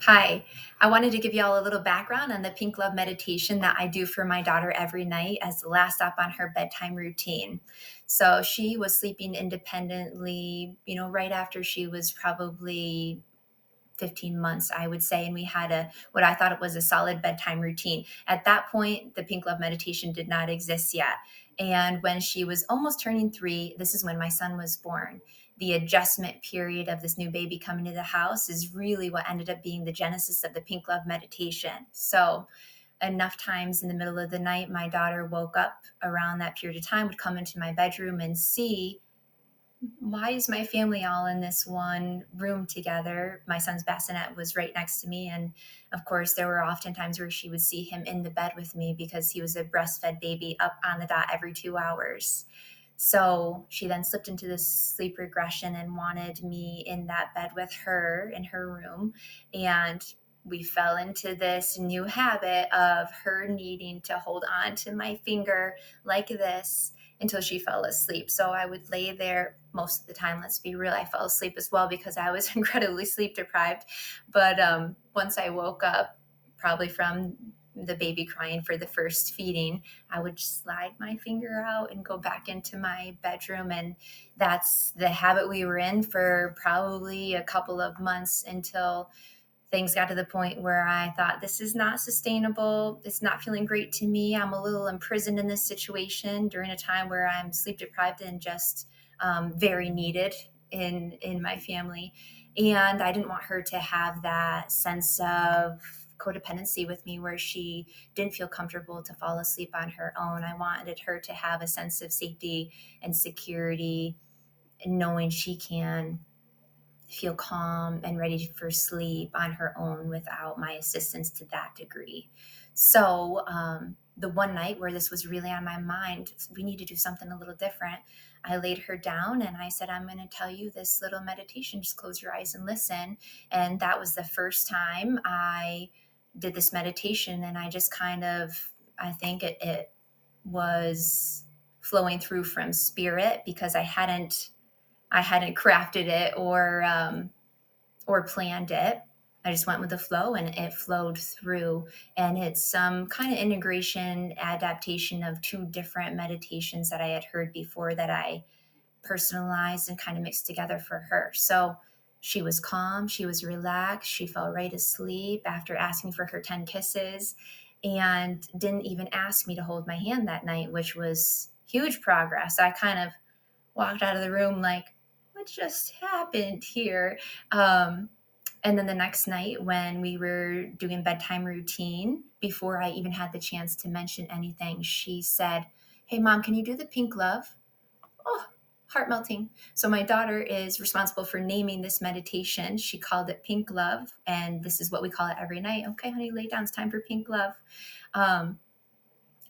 Hi, I wanted to give you all a little background on the Pink Love meditation that I do for my daughter every night as the last stop on her bedtime routine. So she was sleeping independently, right after she was probably 15 months, I would say. And we had what I thought it was a solid bedtime routine. At that point, the Pink Love meditation did not exist yet. And when she was almost turning 3, this is when my son was born. The adjustment period of this new baby coming to the house is really what ended up being the genesis of the Pink Love meditation. So, enough times in the middle of the night, my daughter woke up around that period of time, would come into my bedroom and see, why is my family all in this one room together? My son's bassinet was right next to me. And of course, there were often times where she would see him in the bed with me because he was a breastfed baby up on the dot every 2 hours. So she then slipped into this sleep regression and wanted me in that bed with her in her room. And we fell into this new habit of her needing to hold on to my finger like this until she fell asleep. So I would lay there most of the time. Let's be real, I fell asleep as well because I was incredibly sleep deprived. But once I woke up, probably from the baby crying for the first feeding, I would slide my finger out and go back into my bedroom. And that's the habit we were in for probably a couple of months until things got to the point where I thought, this is not sustainable. It's not feeling great to me. I'm a little imprisoned in this situation during a time where I'm sleep deprived and just very needed in my family. And I didn't want her to have that sense of codependency with me where she didn't feel comfortable to fall asleep on her own. I wanted her to have a sense of safety and security and knowing she can feel calm and ready for sleep on her own without my assistance to that degree. So, the one night where this was really on my mind, we need to do something a little different. I laid her down and I said, I'm going to tell you this little meditation. Just close your eyes and listen. And that was the first time I did this meditation. And I just kind of, I think it was flowing through from spirit because I hadn't crafted it or planned it. I just went with the flow and it flowed through. And it's some kind of integration adaptation of two different meditations that I had heard before that I personalized and kind of mixed together for her. So she was calm, she was relaxed, she fell right asleep after asking for her 10 kisses and didn't even ask me to hold my hand that night, which was huge progress. I kind of walked out of the room like, what just happened here? Um, and then the next night, when we were doing bedtime routine, before I even had the chance to mention anything, she said, Hey, mom, can you do the pink love? Oh, heart melting. So, my daughter is responsible for naming this meditation. She called it Pink Love, and this is what we call it every night. Okay, honey, lay down. It's time for Pink Love. Um,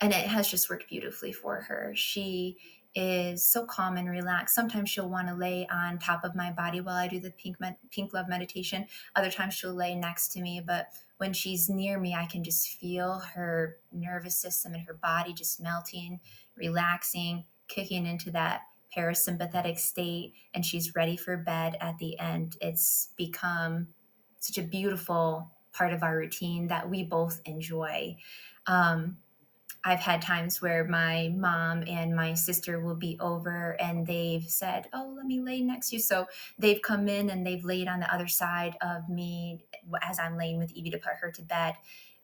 and it has just worked beautifully for her. She is so calm and relaxed. Sometimes she'll want to lay on top of my body while I do the pink love meditation. Other times she'll lay next to me, but when she's near me, I can just feel her nervous system and her body just melting, relaxing, kicking into that parasympathetic state, and she's ready for bed at the end. It's become such a beautiful part of our routine that we both enjoy. Um, I've had times where my mom and my sister will be over and they've said, Oh, let me lay next to you. So they've come in and they've laid on the other side of me as I'm laying with Evie to put her to bed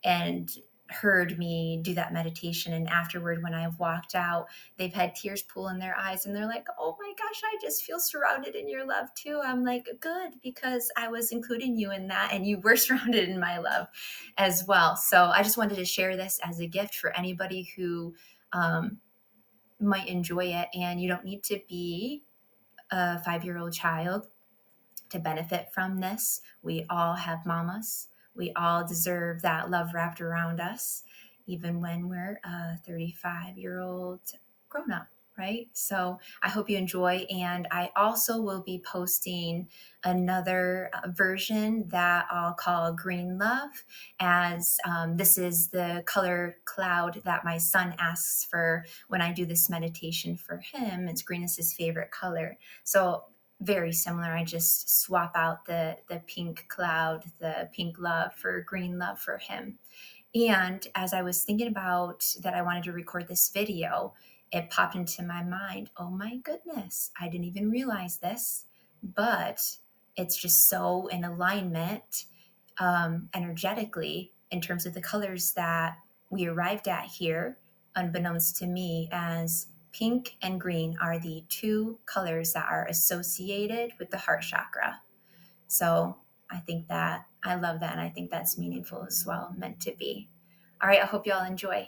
and heard me do that meditation. And afterward, when I've walked out, they've had tears pool in their eyes and they're like, Oh my gosh, I just feel surrounded in your love too. I'm like, good, because I was including you in that and you were surrounded in my love as well. So I just wanted to share this as a gift for anybody who um, might enjoy it. And you don't need to be a 5-year-old child to benefit from this. We all have mamas. We all deserve that love wrapped around us, even when we're a 35-year-old grown up, right? So I hope you enjoy. And I also will be posting another version that I'll call Green Love, as this is the color cloud that my son asks for when I do this meditation for him. It's green is his favorite color. So very similar. I just swap out the pink cloud, the pink love for green love for him. And as I was thinking about that, I wanted to record this video, it popped into my mind, oh my goodness, I didn't even realize this, but it's just so in alignment, energetically, in terms of the colors that we arrived at here, unbeknownst to me, as pink and green are the two colors that are associated with the heart chakra. So I think that I love that. And I think that's meaningful as well, meant to be. All right. I hope you all enjoy.